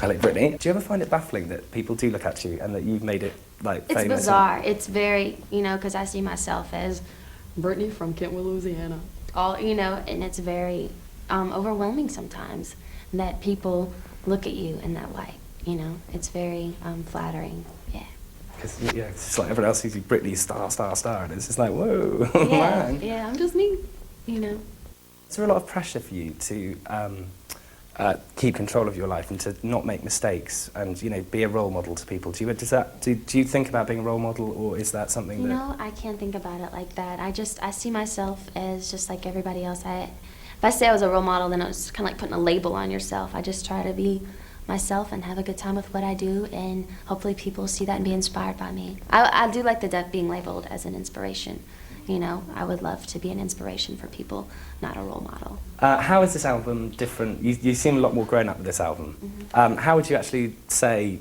Hello, Britney. Do you ever find it baffling that people do look at you and that you've made it, like, famous? It's bizarre. It's very, because I see myself as Britney from Kentwood, Louisiana. And it's very overwhelming sometimes that people look at you in that light, It's very flattering, yeah. Because, it's just like everyone else sees you, Britney, star, and it's just like, whoa, yeah, man. Yeah, I'm just me, Is there a lot of pressure for you to keep control of your life and to not make mistakes and, be a role model to people? Do you think about being a role model, or is that something that... No, I can't think about it like that. I see myself as just like everybody else. If I say I was a role model, then it's kind of like putting a label on yourself. I just try to be myself and have a good time with what I do, and hopefully people see that and be inspired by me. I do like being labeled as an inspiration. I would love to be an inspiration for people, not a role model. How is this album different? You seem a lot more grown up with this album. Mm-hmm. How would you actually say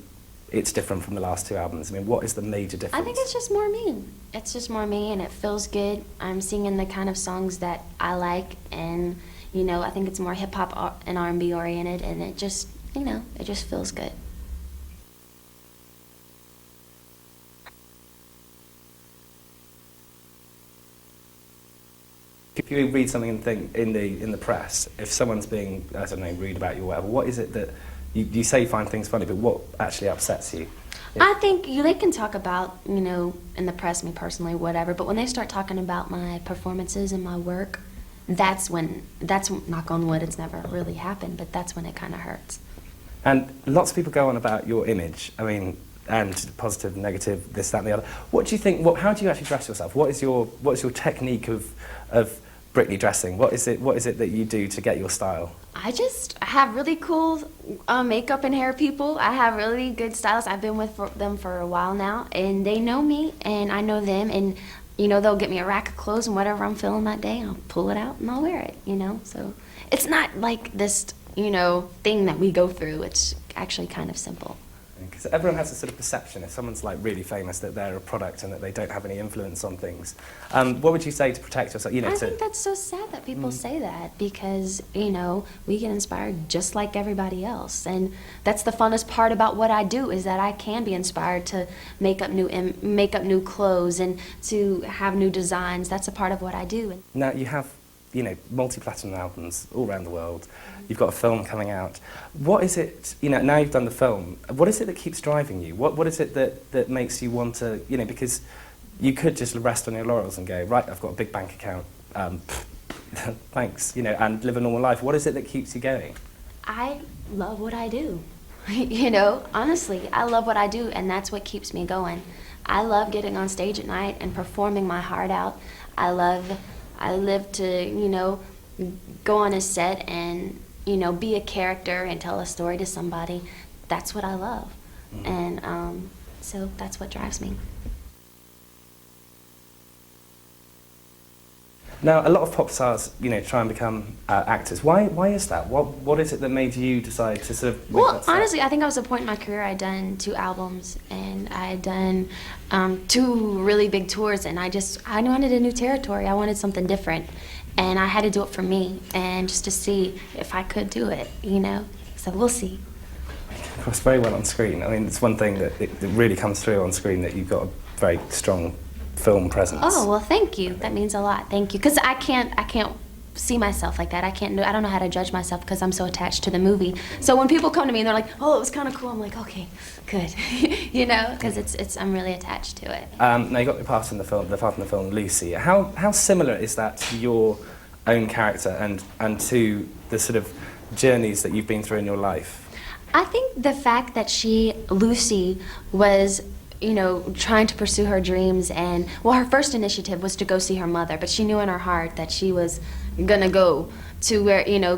it's different from the last two albums? I mean, what is the major difference? I think it's just more me. It's just more me, and it feels good. I'm singing the kind of songs that I like, and, I think it's more hip-hop and R&B oriented, and it just, it just feels good. If you read something and think in the press, if someone's being, I don't know, rude about you or whatever, what is it that you say you find things funny, but what actually upsets you? I think they can talk about, in the press, me personally, whatever, but when they start talking about my performances and my work, that's knock on wood, it's never really happened, but that's when it kind of hurts. And lots of people go on about your image, and positive, negative, this, that, and the other. What do you think? How do you actually dress yourself? What's your technique of Britney dressing? What is it that you do to get your style? I have really cool makeup and hair people. I have really good stylists. I've been with them for a while now, and they know me, and I know them, and they'll get me a rack of clothes, and whatever I'm feeling that day, I'll pull it out and I'll wear it. So it's not like this thing that we go through. It's actually kind of simple. Because everyone has a sort of perception, if someone's like really famous, that they're a product and that they don't have any influence on things. What would you say to protect yourself? I think that's so sad that people say that, because we get inspired just like everybody else, and that's the funnest part about what I do, is that I can be inspired to make up new clothes and to have new designs. That's a part of what I do. Now you have multi-platinum albums all around the world. You've got a film coming out. What is it, now you've done the film, what is it that keeps driving you? What is it that makes you want to, because you could just rest on your laurels and go, right, I've got a big bank account, thanks, and live a normal life. What is it that keeps you going? I love what I do. Honestly, I love what I do, and that's what keeps me going. I love getting on stage at night and performing my heart out. I live to, go on a set and, be a character and tell a story to somebody. That's what I love. And so that's what drives me. Now, a lot of pop stars, try and become actors. Why is that? What is it that made you decide to sort of... Well, honestly, I think I was at a point in my career, I'd done 2 albums, and I had done 2 really big tours, and I wanted a new territory. I wanted something different, and I had to do it for me, and just to see if I could do it, So we'll see. Of course, very well on screen. It's one thing that it really comes through on screen, that you've got a very strong film presence. Oh, well, thank you. That means a lot. Thank you. Because I can't see myself like that. I don't know how to judge myself because I'm so attached to the movie. So when people come to me and they're like, "Oh, it was kind of cool," I'm like, "Okay, good," because I'm really attached to it. Now you got the part in the film, Lucy. How similar is that to your own character and to the sort of journeys that you've been through in your life? I think the fact that Lucy was trying to pursue her dreams, and her first initiative was to go see her mother, but she knew in her heart that she was gonna go to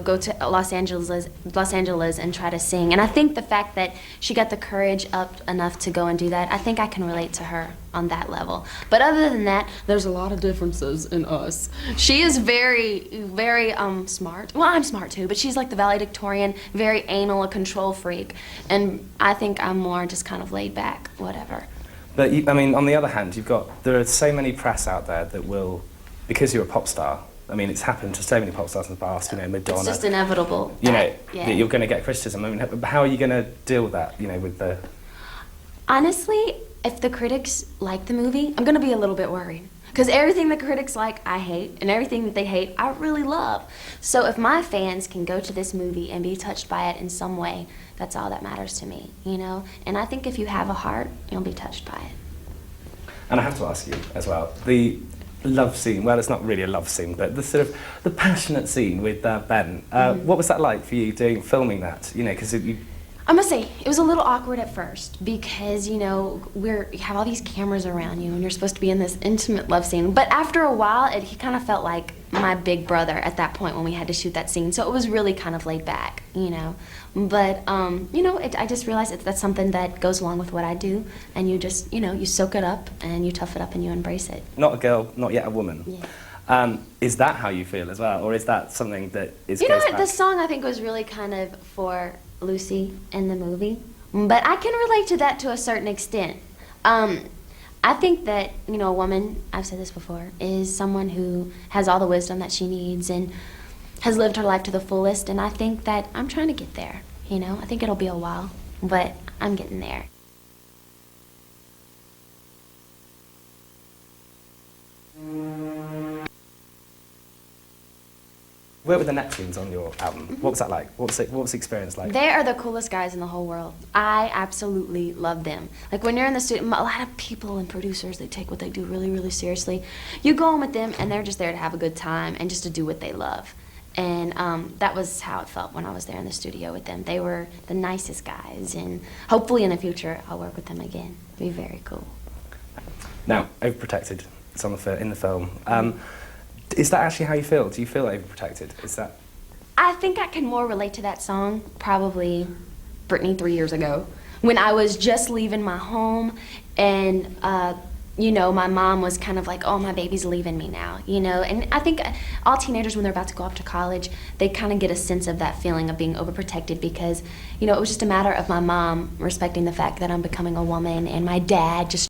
go to Los Angeles and try to sing. And I think the fact that she got the courage up enough to go and do that, I think I can relate to her on that level. But other than that, there's a lot of differences in us. She is very, very smart. Well, I'm smart too, but she's like the valedictorian, very anal, a control freak. And I think I'm more just kind of laid back, whatever. But on the other hand, there are so many press out there that will, because you're a pop star, I mean, it's happened to so many pop stars in the past, you know, Madonna. It's just inevitable. You know, yeah. that you're going to get criticism. I mean, how are you going to deal with that, you know, with the... Honestly, if the critics like the movie, I'm gonna be a little bit worried. Because everything the critics like, I hate, and everything that they hate, I really love. So if my fans can go to this movie and be touched by it in some way, that's all that matters to me, you know? And I think if you have a heart, you'll be touched by it. And I have to ask you as well, the love scene, well, it's not really a love scene, but the sort of, the passionate scene with Ben, what was that like for you filming that? You know, because you... I must say, it was a little awkward at first because, you know, you have all these cameras around you and you're supposed to be in this intimate love scene. But after a while, he kind of felt like my big brother at that point when we had to shoot that scene. So it was really kind of laid back, you know. But, you know, I just realized that's something that goes along with what I do. And you just, you know, you soak it up and you tough it up and you embrace it. Not a girl, not yet a woman. Yeah. Is that how you feel as well? Or is that something that is... You know what, the song I think was really kind of for Lucy in the movie, but I can relate to that to a certain extent. I think that, you know, a woman, I've said this before, is someone who has all the wisdom that she needs and has lived her life to the fullest, and I think that I'm trying to get there, you know? I think it'll be a while, but I'm getting there. Where were the Neptunes on your album? What was that like? What was the experience like? They are the coolest guys in the whole world. I absolutely love them. Like when you're in the studio, a lot of people and producers, they take what they do really, really seriously. You go in with them and they're just there to have a good time and just to do what they love. And that was how it felt when I was there in the studio with them. They were the nicest guys, and hopefully in the future I'll work with them again. It'll be very cool. Now, overprotected, it's on in the film. Is that actually how you feel? Do you feel overprotected? Is that... I think I can more relate to that song probably Britney 3 years ago when I was just leaving my home and you know, my mom was kind of like, oh, my baby's leaving me now, you know? And I think all teenagers, when they're about to go off to college, they kind of get a sense of that feeling of being overprotected because, you know, it was just a matter of my mom respecting the fact that I'm becoming a woman and my dad just